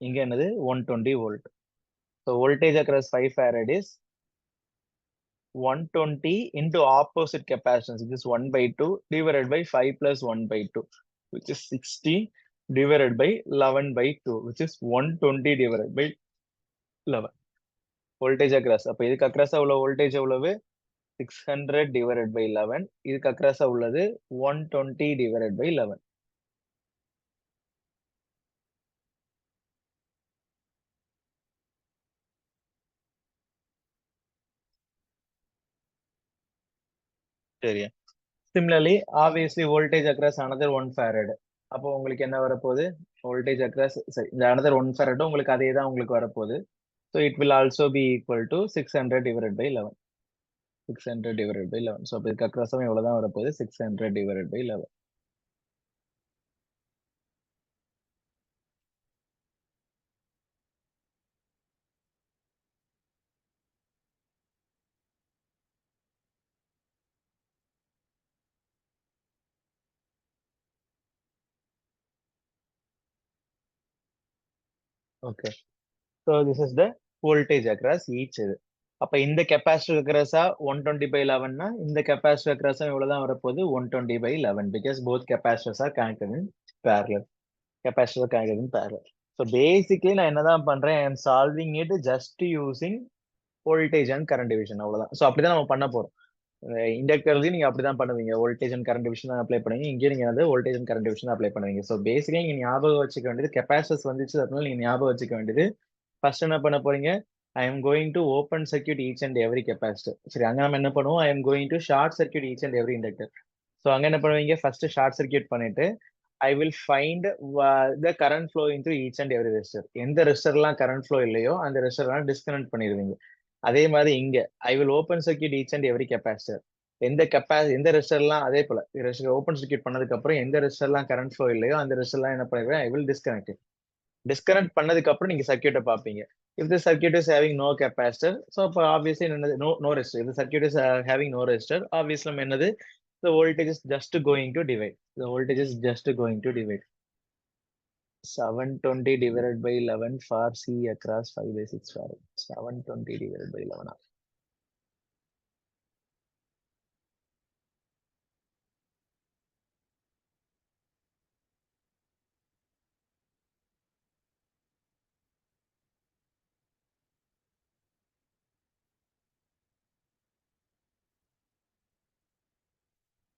இங்க என்னது? 120 volt. So voltage across 5 farad is 120 into opposite capacitance, which is 1 by 2 divided by 5 plus 1 by 2, which is 60 divided by 11 by 2, which is 120 divided by 11. Voltage across. அப்ப இதுக்கு அக்ராஸா உள்ள voltage எவ்வளவு? 600 divided by 11. இதுக்கு அக்ராஸா உள்ளது 120 divided by 11. சரியா? Similarly, obviously voltage across another 1 farad. அப்போ உங்களுக்கு என்ன வரப்போகுது? Voltage across, சரி, இந்த another 1 farad உங்களுக்கு அதே தான் உங்களுக்கு வரப்போகுது. So it will also be equal to 600 divided by 11. 600 divided by 11. So இதுக்கு அக்ராஸும் எவ்வளவு தான் வரப்போகுது? 600 divided by 11. Okay. So this is the voltage across each இது. அப்ப இந்த கெப்பாசிட்டர் across 120 by 11 னா இந்த கெப்பாசிட்டர் across எவ்வளவு தான் வரப்போகுது? 120 by 11 because both capacitors are connected in parallel. Capacitor connected in parallel. So basically நான் என்னதான் பண்றேன்? I am solving it just using voltage and current division அவ்வளவுதான். So அப்படிதான் நம்ம பண்ண போறோம். இண்டக்டர்லயும் நீங்க அப்படிதான் பண்ணுவீங்க. Voltage and current division apply பண்ணுவீங்க. இங்கே நீங்க வந்து voltage and current division apply பண்ணுவீங்க. ஸோ பேசிக்கலி நீங்க ஞாபகம் வச்சுக்க வேண்டியது கெப்பாசிட்டர்ஸ் வந்துச்சு அப்படின்னா நீங்க ஞாபகம் வச்சுக்க வேண்டியது ஃபர்ஸ்ட் என்ன பண்ண போறீங்க? I am going to open circuit each and every capacitor. சரி, அங்க நம்ம என்ன பண்ணுவோம்? I am going to short circuit each and every inductor. So அங்க என்ன பண்ணுவீங்க? ஃபர்ஸ்ட் ஷார்ட் சர்க்யூட் பண்ணிட்டு I will find the current flow into each and every resistor. எந்த ரெசிஸ்டர்லாம் கரண்ட் ஃப்ளோ இல்லையோ அந்த ரெசிஸ்டர்லாம் டிஸ்கனெக்ட் பண்ணிடுவீங்க. அதே மாதிரி இங்க I will open circuit each and every capacitor. எந்த ரெசிஸ்டர்லாம் அதே போல ஓப்பன் சர்க்யூட் பண்ணதுக்கு அப்புறம் எந்த ரெசிஸ்டர்லாம் கரண்ட் ஃப்ளோ இல்லையோ அந்த ரெசிஸ்டர்லாம் என்ன பண்ணுவேன்? ஐ வில் டிஸ்கனெக்ட் பண்ணதுக்கு அப்புறம் நீங்க சர்க்யூட்டை பார்ப்பீங்க. If the circuit is having no capacitor, so அப்போ ஆப்வியஸ்லி என்னது? No resistor. இந்த circuit is having no resistor, obviously நம்ம என்னது? The voltage is just going to divide. The voltage is just going to divide. 720 divided by 11 for C across 5 by 6 farad. 720 divided by 11.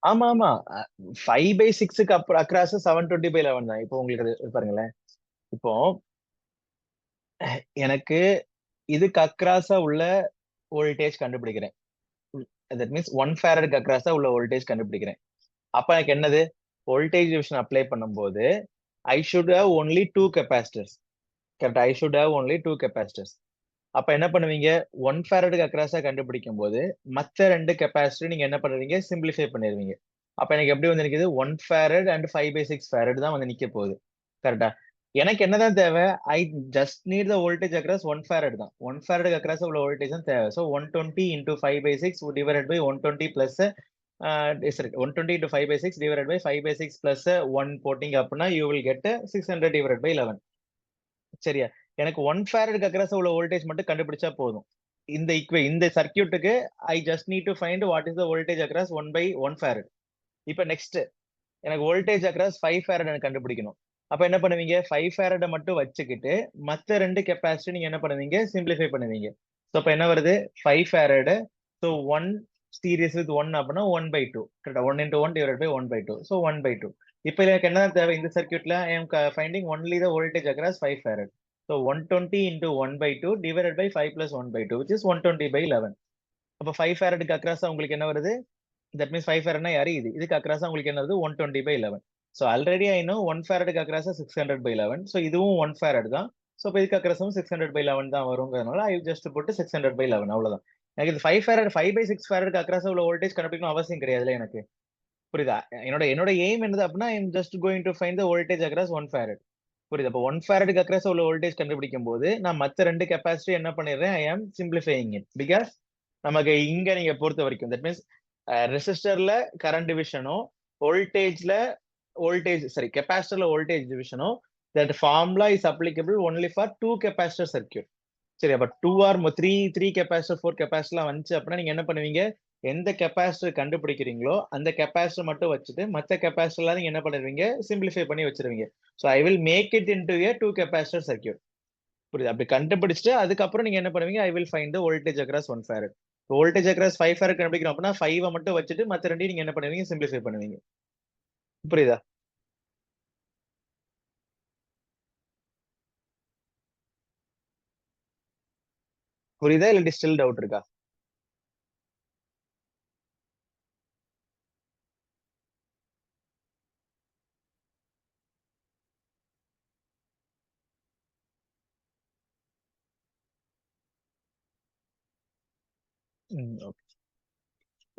ஆமா ஆமா, 5 by 6க்கு அப்புறம் across 720 by 11 தான். இப்போ உங்களுக்கு பாருங்களேன், இப்போ எனக்கு இதுக்கு அக்ராஸா உள்ள வோல்டேஜ் கண்டுபிடிக்கிறேன். தட் மீன்ஸ் 1 ஃபேரடுக்கு அக்ராஸா உள்ள வோல்டேஜ் கண்டுபிடிக்கிறேன். அப்ப எனக்கு என்னது? வோல்டேஜ் டிவிஷன் அப்ளை பண்ணும்போது I should have only 2 capacitors. Correct, I should have only 2 capacitors. அப்ப என்ன பண்ணுவீங்க? 1 ஃபேரடுக்கு அக்ராஸா கண்டுபிடிக்கும் போது மத்த 2 கெப்பாசிட்டர் நீங்க என்ன பண்ணுவீங்க? சிம்பிளிஃபை பண்ணிடுவீங்க. அப்ப எனக்கு எப்படி வந்து நிக்குது? 1 ஃபேரட் அண்ட் 5 by 6 ஃபேரட் தான் வந்து நிக்க போகுது. கரெக்டா? எனக்கு என்னதான் தேவை? I just need the voltage across 1 farad தான். 1 ஃபேரடுக்கு அக்ராஸ் உள்ள வோல்டேஜ் தான் தேவை. So 120 into 5 by 6 divided by 120 plus 120 into 5 by 6 divided by 5 by 6 plus 1 போட்டிங்க அப்படின்னா you will get 600 divided by 11. சரியா? எனக்கு 1 ஃபேரடுக்கு அக்ராஸ் உள்ள வோல்டேஜ் மட்டும் கண்டுபிடிச்சா போதும். இந்த சர்க்யூட்டுக்கு I just need to find what is the voltage across 1 by 1 farad. இப்ப நெக்ஸ்ட் எனக்கு வோல்டேஜ் அக்ராஸ் 5 ஃபேரட் எனக்கு கண்டுபிடிக்கணும். அப்ப என்ன பண்ணுவீங்க? 5 ஃபேரட மட்டும் வச்சுக்கிட்டு மத்த 2 கெப்பாசிட்டி நீங்க என்ன பண்ணுவீங்க? சிம்பிளிஃபை பண்ணுவீங்க. சோ அப்ப என்ன வருது? 5 ஃபேரட். சோ 1 சீரிஸ் வித் 1 அப்படின்னா 1 by 2. கரெக்டா? 1 into 1 divided by 1 by 2. So 1 by 2. இப்ப எனக்கு என்ன தேவை? இந்த சர்க்யூட்ல I am finding only the voltage across 5 farad. So 120 into 1 by 2 divided by 5 plus 1 by 2, which is 120 by 11. அப்ப 5 ஃபேரடுக்கு அக்ராஸ் உங்களுக்கு என்ன வருது? That means 5 ஃபேரட்னா யாரு? இதுக்கு அக்ராஸா உங்களுக்கு என்ன வருது? 120 by 11. So already I know 1 ஃபேரடுக்கு அக்ராஸா 600 by 11. So இதுவும் 1 ஃபேரட் தான். So இப்போ இதுக்கு அக்ராஸும் 600 by 11 தான் வருங்கிறதுனால I just put 600 by 11 அவ்வளவுதான். எனக்கு இது 5 ஃபேரட் 5 by 6 ஃபேரடுக்கு அக்ராஸா உள்ள வோல்டேஜ் கண்டுபிடிக்கணும் அவசியம் கிடையாதுல எனக்கு. புரியுதா? என்னோட எய்ம் என்னது அப்படின்னா I am just going to find the voltage across 1 farad. புரியுது? அப்போ 1 ஃபேரடுக்கு அக்ராஸா உள்ள வோல்டேஜ் கண்டுபிடிக்கும் போது நான் மத்த 2 கெப்பாசிட்டி என்ன பண்ணிடுறேன்? I am simplifying it because நமக்கு இங்க நீங்க பொறுத்த வரைக்கும் தட் மீன்ஸ் ரெசிஸ்டர்ல கரண்ட் டிவிஷனும் கெப்பாசிட்டர்ல வோல்டேஜ் டிவிஷனும் that formula is applicable only for 2 capacitor circuit. சரி, அப்ப 2 or 3 கெப்பாசிட்டர் 4 கெப்பாசிட்டர்லாம் வந்துச்சு அப்படின்னா நீங்க என்ன பண்ணுவீங்க? எந்த கெப்பாசிட்டர் கண்டுபிடிக்கிறீங்களோ அந்த கெப்பாசிட்டர் மட்டும் வச்சுட்டு மத்த கெப்பாசிட்டர்லாம் நீங்க என்ன பண்ணிடுவீங்க? சிம்பிளிஃபை பண்ணி வச்சிருவீங்க. So I will make it into a 2 capacitor circuit. புரியுது? அப்படி கண்டுபிடிச்சிட்டு அதுக்கப்புறம் நீங்க என்ன பண்ணுவீங்க? I will find the voltage across 1 farad. Voltage across 5 farad கண்டுபிடிக்கணும் அப்படின்னா 5 மட்டும் வச்சுட்டு மற்ற ரெண்டையும் நீங்க என்ன பண்ணுவீங்க, சிம்பிளிஃபை பண்ணுவீங்க. புரியுதா? புரியுதா இல்லாட்டி ஸ்டில் டவுட் இருக்கா? ஓகே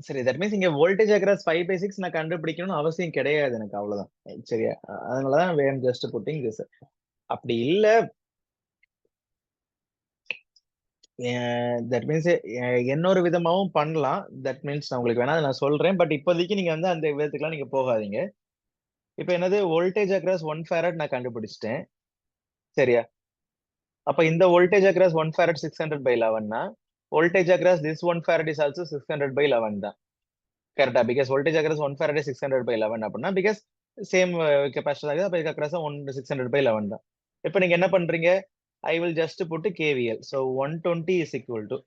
சரி, தட் மீன்ஸ் இங்க வோல்டேஜ் அக்ராஸ் 5/6 நான் கண்டுபிடிக்கணும்னு அவசியம் கிடையாது எனக்கு, அவ்வளவுதான். சரியா? அதனாலதான் வேம் ஜஸ்ட் புட்டிங் திஸ். அப்படி இல்ல, தட் மீன்ஸ் இன்னொரு விதமாவும் பண்ணலாம். தட் மீன்ஸ் நான் உங்களுக்கு வேணா நான் சொல்றேன். பட் இப்போதைக்கு நீங்க வந்து அந்த விதத்துக்குலாம் நீங்க போகாதீங்க. இப்போ என்னது வோல்டேஜ் அக்ராஸ் 1 ஃபேரட் நான் கண்டுபிடிச்சிட்டேன். சரியா? அப்ப இந்த வோல்டேஜ் அக்ராஸ் 1 ஃபேரட் 600/11னா voltage across this 1 farad is also 600/11 தான். கரெக்டா? பிகாஸ் வோல்டேஜ் அக்ராஸ் 1 ஃபேரட் 600/11 அப்படின்னா பிகாஸ் சேம் கெப்பாசிட்டி தான். அப்ப இதுக்கு அக்ராஸ் 600/11 தான். இப்போ நீங்க என்ன பண்றீங்க? I will just put KVL. So 120 is equal to,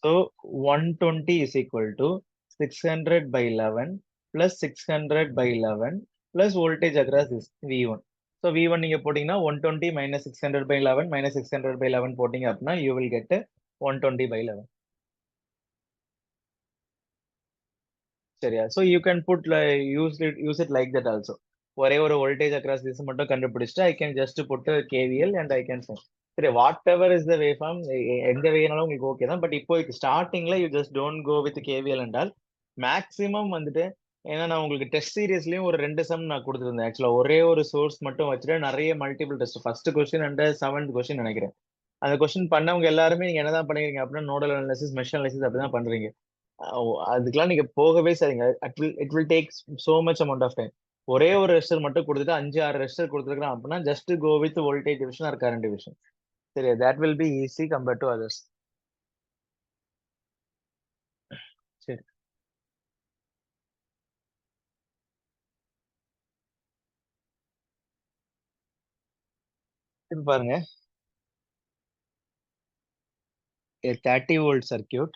so 120 is equal to 600/11 plus 600/11 plus voltage across is V1. So V1 நீங்க போட்டீங்கன்னா 120 minus 600/11 minus 600/11 போட்டீங்க அப்படின்னா you will get 120/11. சரியா? So you can put use it like that also. ஒரே ஒரு voltage across this மட்டும் கண்டுபிடிச்சிட்டு I can just put KVL and I can say சரி, whatever is the waveform, எந்த வேனாலும் உங்களுக்கு ஓகே தான். பட் இப்போ ஸ்டார்டிங்ல you just don't go with KVL என்றால் மேக்ஸிமம் வந்துட்டு, ஏன்னா நான் உங்களுக்கு டெஸ்ட் சீரியஸ்லயும் ஒரு 2 சம் நான் கொடுத்துருந்தேன். ஆக்சுவலா ஒரே ஒரு சோர்ஸ் மட்டும் வச்சுட்டு நிறைய multiple test, first question and 7th question நினைக்கிறேன். அந்த கொஸ்டின் பண்ணவங்க எல்லாருமே நீங்க என்னதான் பண்ணுவீங்க அப்படின்னா நோடல் அனாலிசிஸ், மெஷ் அனாலிசிஸ் அப்படிதான் பண்றீங்க. அதுக்கெல்லாம் நீங்க போகவே சரிங்க. It will take so much amount of time. ஒரே ஒரு ரெஸ்டர் மட்டும் கொடுத்துட்டு 5-6 ரெஸ்டர் கொடுத்துருக்கான் அப்படின்னா just go with voltage division or current division. சரி, that will be easy compared to others. சரி, இப்ப பாருங்க, a 30 volt circuit,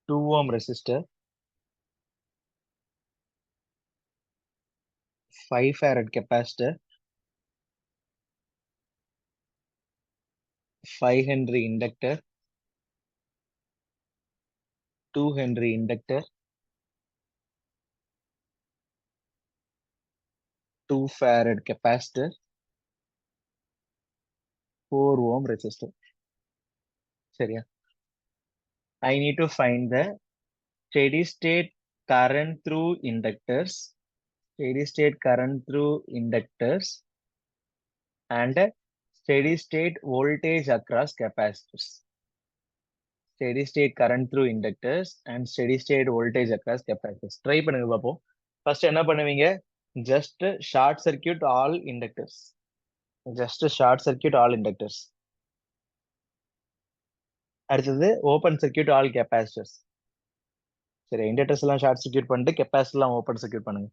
2 ohm resistor, 5 farad capacitor, 5 Henry inductor, 2 Henry inductor, 2 farad capacitor, 4 ohm resistor. சரியா? I need to find the steady state current through inductors, steady state current through inductors and steady state voltage across capacitors. Steady state current through inductors and steady state voltage across capacitors. Try பண்ணுங்க பாப்போம். First என்ன பண்ணுவீங்க? Just short circuit all inductors. Just short circuit all inductors. அடுத்தது open circuit all capacitors. சரி, inductors எல்லாம் short circuit பண்ணிட்டு capacitor எல்லாம் open circuit பண்ணுங்க.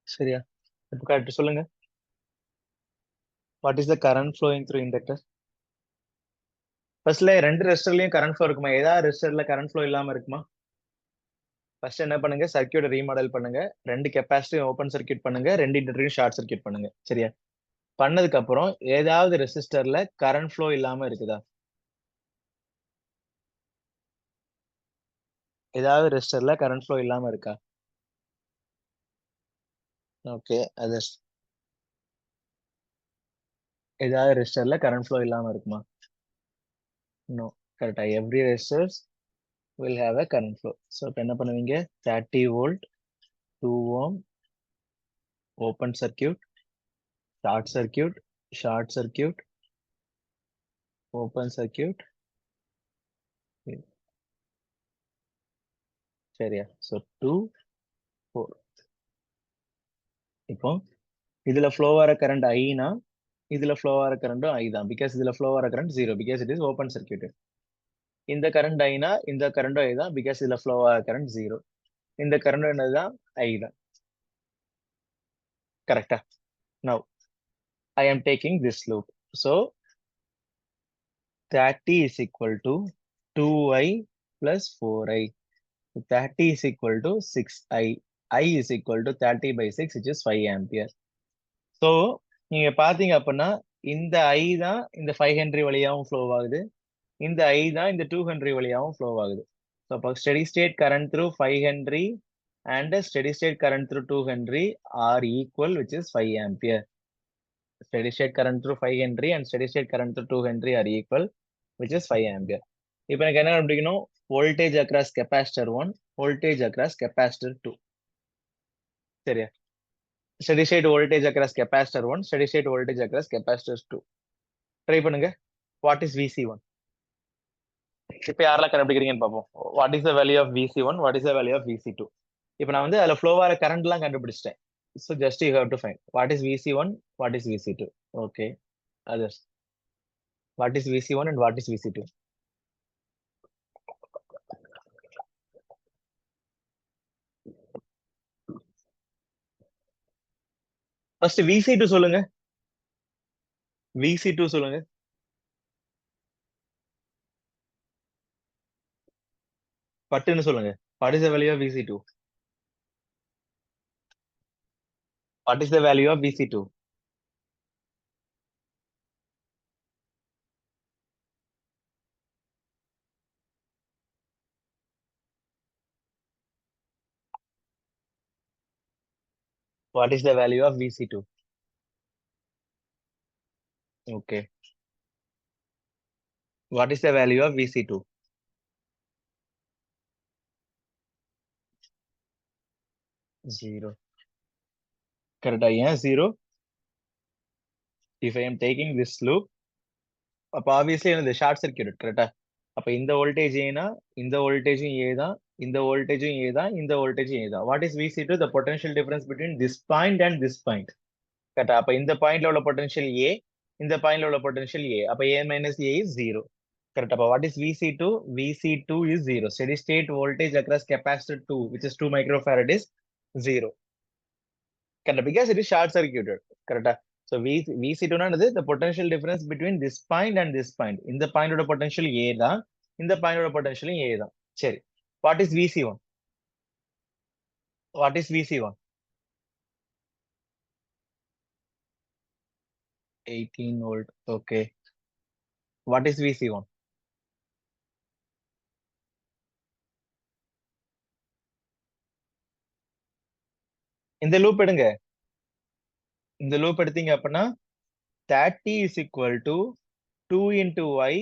சரியா? இப்போ கரெக்ட் சொல்லுங்க. What is the current flowing through inductor? ஃபர்ஸ்ட்ல ரெண்டு ரெசிஸ்டர்லயும் கரண்ட் ஃப்ளோ இருக்குமா? ஏதாவது ரெசிஸ்டர்ல கரண்ட் ஃப்ளோ இல்லாம இருக்குமா? ஃபர்ஸ்ட் என்ன பண்ணுங்க, சர்க்யூட் ரீமாடல் பண்ணுங்க, ரெண்டு கெப்பாசிட்டியும் ஓபன் சர்க்யூட் பண்ணுங்க, ரெண்டு இண்டக்டரையும் ஷார்ட் சர்க்யூட் பண்ணுங்க. சரியா? பண்ணதுக்கு அப்புறம் ஏதாவது ரெசிஸ்டர்ல கரண்ட் ஃப்ளோ இல்லாம இருக்குதா? ஏதாவது ரெசிஸ்டர்ல கரண்ட் ஃப்ளோ இல்லாம இருக்கா? ஓகே, அது ஏதாவது ரெசிஸ்டர்ல கரண்ட் ஃப்ளோ இல்லாம இருக்குமா? நோ. கரெக்டா? Every resistors will have a current flow. So இப்போ என்ன பண்ணுவீங்க? 30 volt, 2 ohm, open circuit, short circuit, short circuit, open circuit. சரியா? ஸோ 2, 4. இப்போ இதுல ஃப்ளோ ஆகிற கரண்ட் ஐனா இதுல ஃப்ளோ ஆகிற கரண்டும் ஐ தான். பிகாஸ் இதுல ஃப்ளோ ஆகிற current 0 because it is open circuited. இந்த கரண்ட் ஐனா இந்த கரண்டும் ஐ தான். பிகாஸ் இதுல ஃப்ளோ ஆகிற கரண்ட் 0. இந்த கரண்ட் என்னதுதான்? ஐ தான். கரெக்டா? Now I am taking this loop. So 30 is equal to 2i plus 4i. 30 is equal to 6i. I is equal to 30 by 6, which is 5 ampere. So நீங்க பாத்தீங்க அப்படின்னா இந்த I தான் இந்த 5 ஹென்ரி வழியாகவும் ஃப்ளோ ஆகுது. இந்த I தான் இந்த 2 ஹென்ரி வழியாகவும் ஃப்ளோ ஆகுது. ஸோ அப்போ steady state current through 5 Henry and steady state current through 2 Henry are equal, which is 5 ampere. Steady state current through 5 Henry and steady state current through 2 Henry are equal, which is 5 ampere. இப்போ எனக்கு என்ன கண்டுபிடிக்கணும்? voltage across capacitor 1, voltage across capacitor 2. சரியா? steady state voltage across capacitor 1, steady state voltage across capacitor 2. Try பண்ணுங்க. what is VC1? இப்போ யாரெல்லாம் கண்டுபிடிக்கிறீங்கன்னு பார்ப்போம். what is the value of VC1? what is the value of VC2? இப்போ நான் வந்து அதுல flow ஆகிற கரண்ட்லாம் கண்டுபிடிச்சிட்டேன். So just you have to find what is VC1, what is VC2. Okay, others. What is VC1 and what is VC2? First VC2 சொல்லுங்க. VC2 சொல்லுங்க. பட்டுன்னு சொல்லுங்க. What is the value of VC2? What is the value of VC2? What is the value of VC2? Okay. What is the value of VC2? Zero. Correct. Yeah, 0. If I am taking this loop, அப்ப obviously the short circuit, correct? அப்ப இந்த voltage ஏனா இந்த வோல்டேஜும் ஏ தான், இந்த வோல்டேஜும் ஏ தான், இந்த வோல்டேஜும் ஏ தான். What is VC2? The potential difference between this point and this point. கரெக்டா? அப்ப இந்த பாயிண்ட்ல உள்ள பொட்டன்ஷியல் ஏ, இந்த பாயிண்ட்ல உள்ள பொட்டன்ஷியல் ஏ. அப்ப ஏ மைனஸ் ஏ இஸ் 0. கரெக்ட். அப்ப what is VC2? VC2 is 0. Steady state voltage across capacitor 2, which is 2 microfarad, is 0. Correct, because it is short circuited. Correct. So VC2 is the potential difference between this point and this point. In the point of the potential A தான், இந்த point of the potential A தான். சரி. What is VC1? What is VC1? 18 volt. Okay. What is VC1? இந்த loop எடுங்க. இந்த loop எடுத்தீங்க அப்படின்னா 30 is equal to 2 into I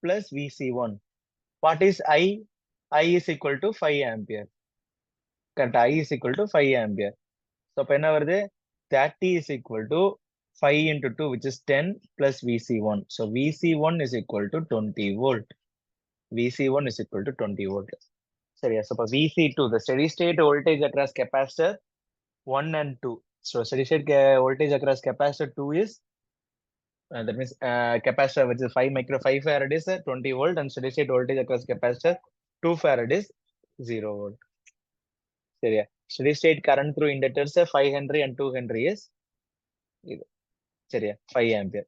plus VC1. What is I? I is equal to 5 ampere. Correct. I is equal to 5 ampere. So, அப்ப என்ன வருது? 30 is equal to 5 into 2, which is 10 plus VC1. So, VC1 is equal to 20 volt. VC1 is equal to 20 volt. சரியா? So, VC2, the steady state voltage across capacitor 1 and 2. So, steady state voltage across capacitor 2 is that means capacitor, which is 5 farad is 20 volt, and steady state voltage across capacitor 2 farad is 0 volt. சரியா? Steady state current through inductors 5 Henry and 2 Henry is சரியா 5 ampere.